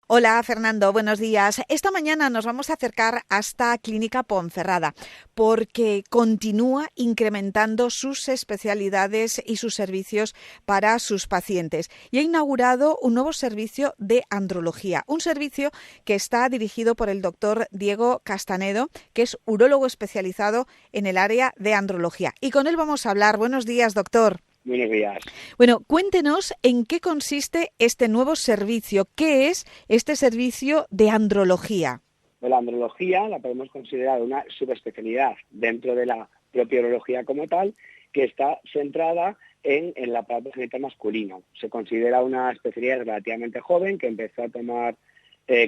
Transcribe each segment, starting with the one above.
Hola Fernando, buenos días. Esta mañana nos vamos a acercar hasta Clínica Ponferrada porque continúa incrementando sus especialidades y sus servicios para sus pacientes y ha inaugurado un nuevo servicio de andrología, un servicio que está dirigido por el doctor Diego Castanedo, que es urólogo especializado en el área de andrología. Y con él vamos a hablar. Buenos días, doctor. Buenos días. Bueno, cuéntenos en qué consiste este nuevo servicio. ¿Qué es este servicio de andrología? Pues la andrología la podemos considerar una subespecialidad dentro de la propia urología como tal, que está centrada en el aparato genital masculino. Se considera una especialidad relativamente joven que empezó a tomar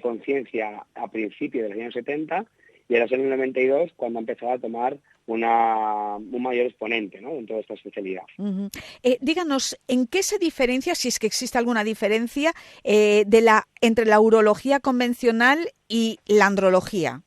conciencia a principios de los años 70 y era en el 92 cuando empezó a tomar un mayor exponente, ¿no?, dentro de esta especialidad. Díganos, ¿en qué se diferencia, si es que existe alguna diferencia, entre la urología convencional y la andrología?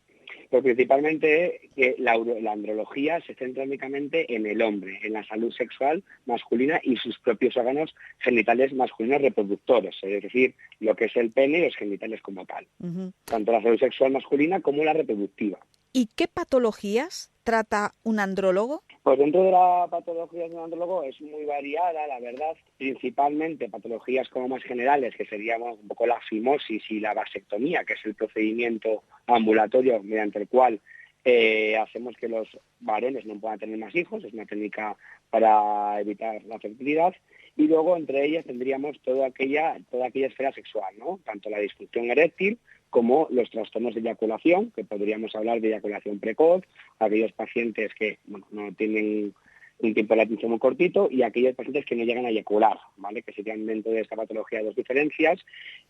Pero principalmente que la andrología se centra únicamente en el hombre, en la salud sexual masculina y sus propios órganos genitales masculinos reproductores, es decir, lo que es el pene y los genitales como tal. Uh-huh. Tanto la salud sexual masculina como la reproductiva. ¿Y qué patologías trata un andrólogo? Pues dentro de la patología de un andrólogo es muy variada, la verdad, principalmente patologías como más generales, que serían un poco la fimosis y la vasectomía, que es el procedimiento ambulatorio mediante el cual hacemos que los varones no puedan tener más hijos, es una técnica para evitar la fertilidad, y luego entre ellas tendríamos toda aquella esfera sexual, ¿no?, tanto la disfunción eréctil como los trastornos de eyaculación, que podríamos hablar de eyaculación precoz, aquellos pacientes que no tienen un tiempo de latencia muy cortito y aquellos pacientes que no llegan a eyacular, ¿vale?, que serían dentro de esta patología dos diferencias.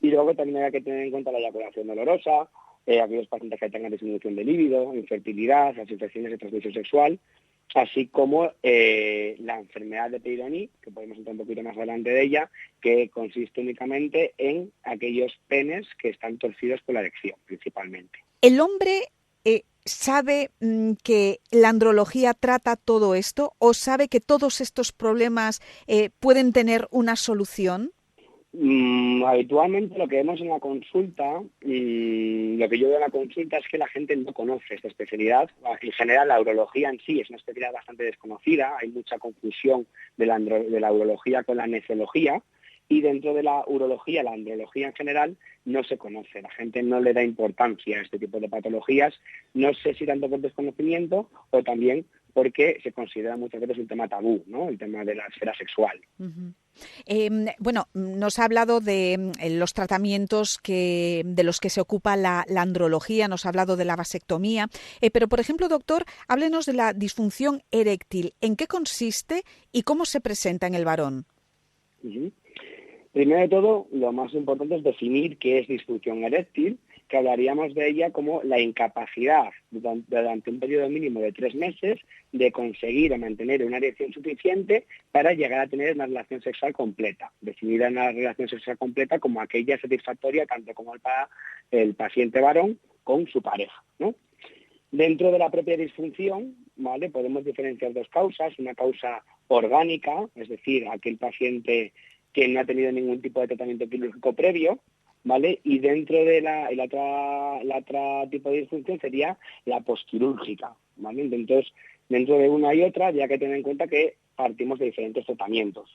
Y luego también hay que tener en cuenta la eyaculación dolorosa, aquellos pacientes que tengan disminución de líbido, infertilidad, las infecciones de transmisión sexual, así como la enfermedad de Peyronie, que podemos entrar un poquito más adelante de ella, que consiste únicamente en aquellos penes que están torcidos por la erección, principalmente. ¿El hombre sabe que la andrología trata todo esto o sabe que todos estos problemas pueden tener una solución? Habitualmente lo que vemos en la consulta, lo que yo veo en la consulta es que la gente no conoce esta especialidad. En general, la urología en sí es una especialidad bastante desconocida, hay mucha confusión de la urología con la nefrología, y dentro de la urología, la andrología en general, no se conoce. La gente no le da importancia a este tipo de patologías, no sé si tanto por desconocimiento o también porque se considera muchas veces un tema tabú, ¿no?, el tema de la esfera sexual. Uh-huh. Bueno, nos ha hablado de los tratamientos de los que se ocupa la andrología, nos ha hablado de la vasectomía, pero por ejemplo, doctor, háblenos de la disfunción eréctil. ¿En qué consiste y cómo se presenta en el varón? Uh-huh. Primero de todo, lo más importante es definir qué es disfunción eréctil, que hablaríamos de ella como la incapacidad durante un periodo mínimo de 3 meses de conseguir o mantener una erección suficiente para llegar a tener una relación sexual completa. Definida una relación sexual completa como aquella satisfactoria tanto como para el paciente varón con su pareja, ¿no? Dentro de la propia disfunción, ¿vale?, podemos diferenciar dos causas. Una causa orgánica, es decir, aquel paciente que no ha tenido ningún tipo de tratamiento quirúrgico previo, ¿vale? Y dentro de la otra tipo de disfunción sería la posquirúrgica, ¿vale? Entonces, dentro de una y otra, ya hay que tener en cuenta que partimos de diferentes tratamientos.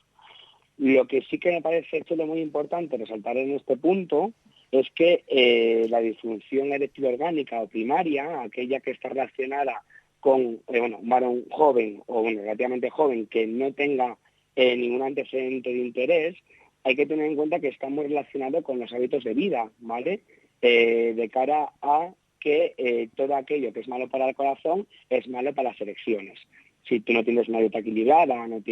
Lo que sí que me parece muy importante resaltar en este punto es que la disfunción eréctil orgánica o primaria, aquella que está relacionada con un varón joven o relativamente joven que no tenga ningún antecedente de interés, hay que tener en cuenta que está muy relacionado con los hábitos de vida, ¿vale? De cara a que todo aquello que es malo para el corazón es malo para las erecciones. Si tú no tienes una dieta equilibrada, no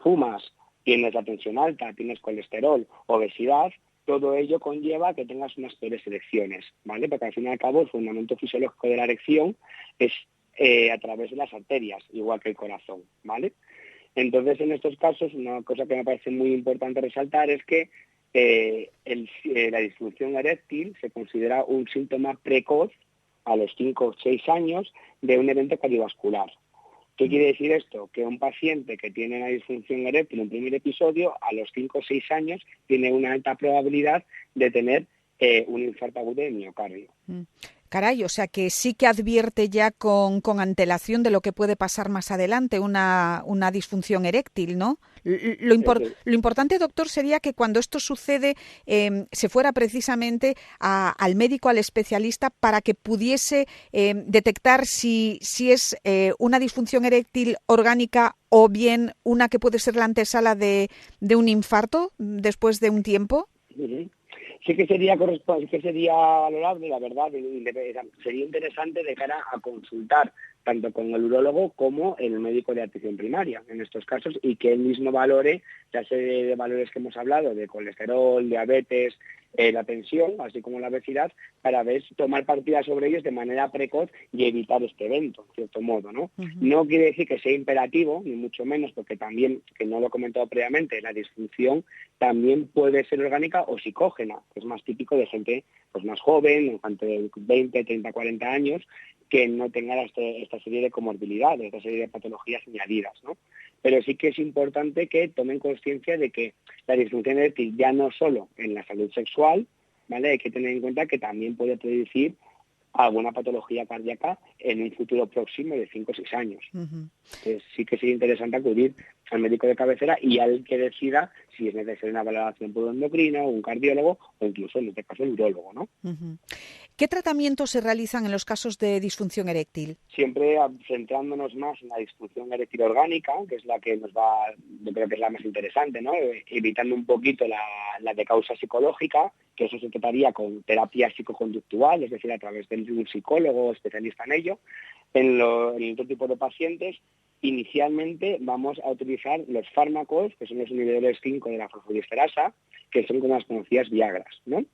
fumas, tienes la tensión alta, tienes colesterol, obesidad, todo ello conlleva que tengas unas peores erecciones, ¿vale? Porque al fin y al cabo el fundamento fisiológico de la erección es a través de las arterias, igual que el corazón, ¿vale? Entonces, en estos casos, una cosa que me parece muy importante resaltar es que la disfunción eréctil se considera un síntoma precoz a los 5 o 6 años de un evento cardiovascular. ¿Qué quiere decir esto? Que un paciente que tiene una disfunción eréctil en un primer episodio, a los 5 o 6 años, tiene una alta probabilidad de tener un infarto agudo de miocardio. Caray, o sea que sí que advierte ya con antelación de lo que puede pasar más adelante, una disfunción eréctil, ¿no? Lo importante, doctor, sería que cuando esto sucede se fuera precisamente al médico, al especialista, para que pudiese detectar si es una disfunción eréctil orgánica o bien una que puede ser la antesala de un infarto después de un tiempo. Uh-huh. Sí que sería valorable, la verdad, sería interesante de cara a consultar tanto con el urólogo como el médico de atención primaria en estos casos, y que él mismo valore la serie de valores que hemos hablado de colesterol, diabetes, la tensión, así como la obesidad, para tomar partida sobre ellos de manera precoz y evitar este evento, en cierto modo, ¿no? Uh-huh. No quiere decir que sea imperativo, ni mucho menos, porque también, que no lo he comentado previamente, la disfunción también puede ser orgánica o psicógena, que es más típico de gente pues más joven, gente de 20, 30, 40 años, que no tenga esta serie de comorbilidades, esta serie de patologías añadidas, ¿no? Pero sí que es importante que tomen conciencia de que la disfunción eréctil ya no solo en la salud sexual, ¿vale? Hay que tener en cuenta que también puede producir alguna patología cardíaca en un futuro próximo de 5 o 6 años. Uh-huh. Entonces, sí que sería interesante acudir al médico de cabecera y al que decida si es necesaria una valoración por un endocrino, un cardiólogo o incluso, en este caso, el urólogo, ¿no? Uh-huh. ¿Qué tratamientos se realizan en los casos de disfunción eréctil? Siempre centrándonos más en la disfunción eréctil orgánica, que es la que yo creo que es la más interesante, ¿no? Evitando un poquito la de causa psicológica, que eso se trataría con terapia psicoconductual, es decir, a través de un psicólogo especialista en ello. En otro tipo de pacientes, inicialmente vamos a utilizar los fármacos, que son los inhibidores 5 de la fosfodiesterasa, que son como las conocidas Viagras, ¿no?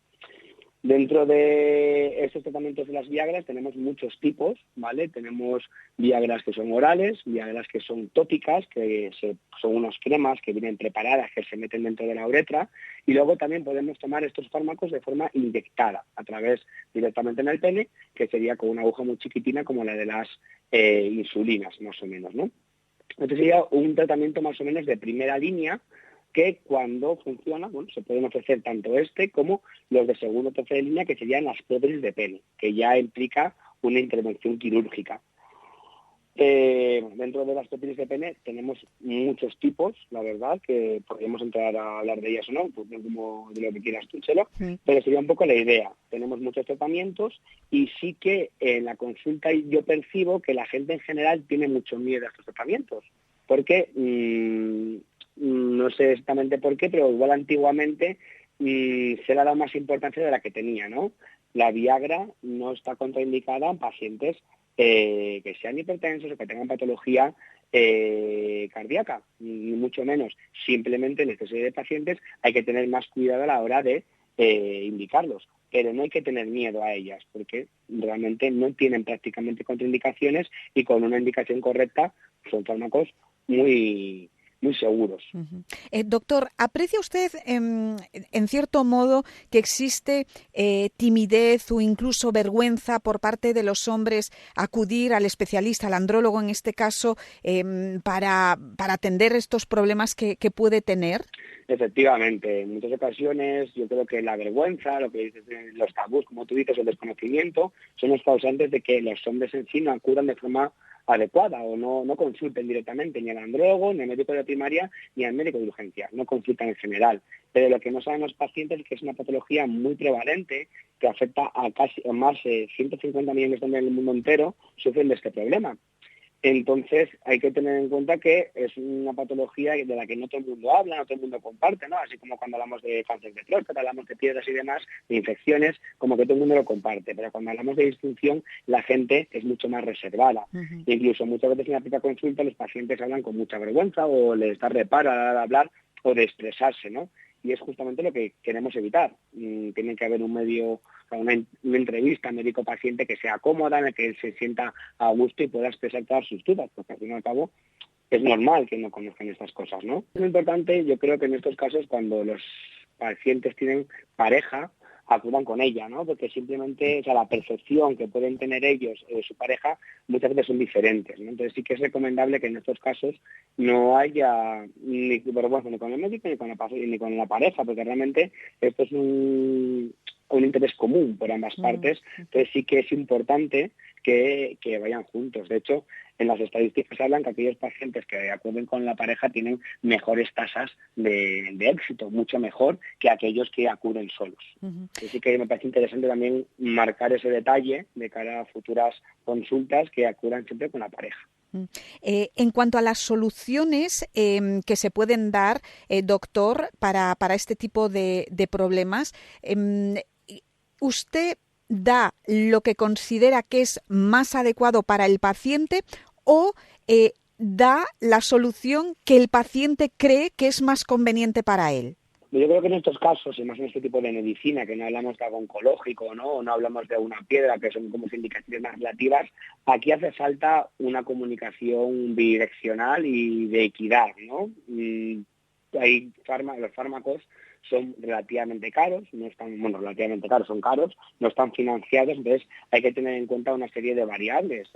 Dentro de estos tratamientos de las Viagras tenemos muchos tipos, ¿vale? Tenemos Viagras que son orales, Viagras que son tópicas, que son unas cremas que vienen preparadas, que se meten dentro de la uretra, y luego también podemos tomar estos fármacos de forma inyectada, a través directamente en el pene, que sería con una aguja muy chiquitina como la de las insulinas, más o menos, ¿no? Entonces sería un tratamiento más o menos de primera línea, que cuando funciona, bueno, se pueden ofrecer tanto este como los de segunda o tercera línea, que serían las prótesis de pene, que ya implica una intervención quirúrgica. Dentro de las prótesis de pene tenemos muchos tipos, la verdad, que podríamos entrar a hablar de ellas o no, pues, como de lo que quieras tú, Chelo, sí. Pero sería un poco la idea. Tenemos muchos tratamientos y sí que en la consulta yo percibo que la gente en general tiene mucho miedo a estos tratamientos, porque no sé exactamente por qué, pero igual antiguamente se le ha dado más importancia de la que tenía, ¿no? La Viagra no está contraindicada en pacientes que sean hipertensos o que tengan patología cardíaca, ni mucho menos. Simplemente en esta serie de pacientes hay que tener más cuidado a la hora de indicarlos, pero no hay que tener miedo a ellas, porque realmente no tienen prácticamente contraindicaciones y con una indicación correcta son fármacos muy seguros. Uh-huh. Doctor, ¿aprecia usted en cierto modo que existe timidez o incluso vergüenza por parte de los hombres acudir al especialista, al andrólogo en este caso, para atender estos problemas que puede tener? Efectivamente, en muchas ocasiones yo creo que la vergüenza, lo que dices, los tabús, como tú dices, el desconocimiento, son los causantes de que los hombres en sí no acudan de forma adecuada o no consulten directamente ni al andrólogo, ni al médico de primaria, ni al médico de urgencias, no consultan en general. Pero lo que no saben los pacientes es que es una patología muy prevalente que afecta a casi más de 150 millones de hombres en el mundo entero, sufren de este problema. Entonces hay que tener en cuenta que es una patología de la que no todo el mundo habla, no todo el mundo comparte, ¿no? Así como cuando hablamos de cáncer de próstata, hablamos de piedras y demás, de infecciones, como que todo el mundo lo comparte. Pero cuando hablamos de disfunción, la gente es mucho más reservada. Uh-huh. Incluso muchas veces en la primera consulta los pacientes hablan con mucha vergüenza o les da reparo a la hora de hablar o de expresarse, ¿no? Y es justamente lo que queremos evitar. Tiene que haber un medio, una entrevista médico-paciente que sea cómoda, en la que él se sienta a gusto y pueda expresar todas sus dudas, porque al fin y al cabo es normal que no conozcan estas cosas, ¿no? Es muy importante, yo creo que en estos casos, cuando los pacientes tienen pareja, acudan con ella, ¿no? Porque simplemente, o sea, la percepción que pueden tener ellos de su pareja muchas veces son diferentes, ¿no? Entonces sí que es recomendable que en estos casos no haya ni vergüenza ni con el médico ni con la pareja, porque realmente esto es un interés común por ambas partes. Entonces sí que es importante que vayan juntos. De hecho, en las estadísticas hablan que aquellos pacientes que acuden con la pareja tienen mejores tasas de éxito, mucho mejor que aquellos que acuden solos. Así que me parece interesante también marcar ese detalle de cara a futuras consultas, que acudan siempre con la pareja. En cuanto a las soluciones que se pueden dar, doctor, para este tipo de problemas, ¿usted da lo que considera que es más adecuado para el paciente o da la solución que el paciente cree que es más conveniente para él? Yo creo que en estos casos, y más en este tipo de medicina, que no hablamos de algo oncológico, ¿no? O no hablamos de una piedra, que son como indicaciones más relativas, aquí hace falta una comunicación bidireccional y de equidad, ¿no? Los fármacos son relativamente caros, relativamente caros, son caros, no están financiados, entonces hay que tener en cuenta una serie de variables,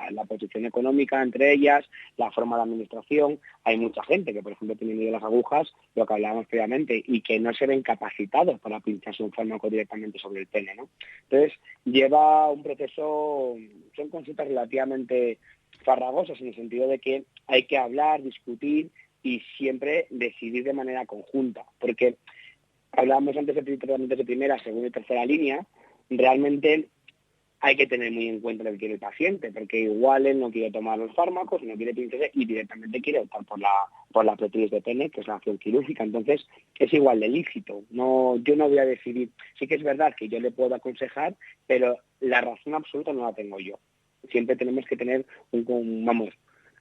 la posición económica entre ellas, la forma de administración. Hay mucha gente que, por ejemplo, tiene miedo a las agujas, lo que hablábamos previamente, y que no se ven capacitados para pincharse un fármaco directamente sobre el pene, ¿no? Entonces, lleva un proceso, son consultas relativamente farragosas en el sentido de que hay que hablar, discutir y siempre decidir de manera conjunta, porque hablábamos antes de tratamientos de primera, segunda y tercera línea, realmente hay que tener muy en cuenta lo que quiere el paciente, porque igual él no quiere tomar los fármacos, no quiere pincharse y directamente quiere optar por la prótesis de pene, que es la acción quirúrgica. Entonces es igual de lícito. Yo no voy a decidir. Sí que es verdad que yo le puedo aconsejar, pero la razón absoluta no la tengo yo. Siempre tenemos que tener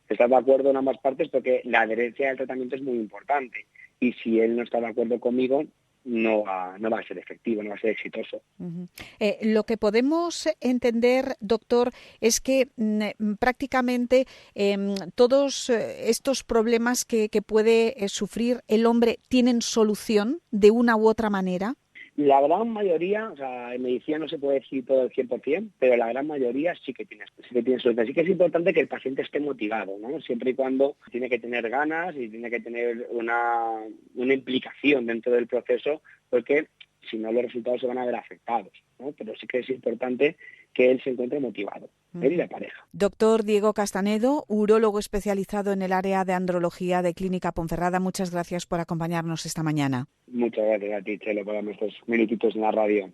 estar de acuerdo en ambas partes, porque la adherencia al tratamiento es muy importante. Y si él no está de acuerdo conmigo, no va a ser efectivo, no va a ser exitoso. Lo que podemos entender, doctor, es que prácticamente todos estos problemas que puede sufrir el hombre tienen solución de una u otra manera. La gran mayoría, o sea, en medicina no se puede decir todo el 100%, pero la gran mayoría sí que tiene solución. Así que es importante que el paciente esté motivado, ¿no? Siempre y cuando tiene que tener ganas y tiene que tener una implicación dentro del proceso, porque si no los resultados se van a ver afectados, ¿no? Pero sí que es importante que él se encuentre motivado, él y la pareja. Doctor Diego Castanedo, urólogo especializado en el área de andrología de Clínica Ponferrada, muchas gracias por acompañarnos esta mañana. Muchas gracias a ti, Chelo, por darme estos minutitos en la radio.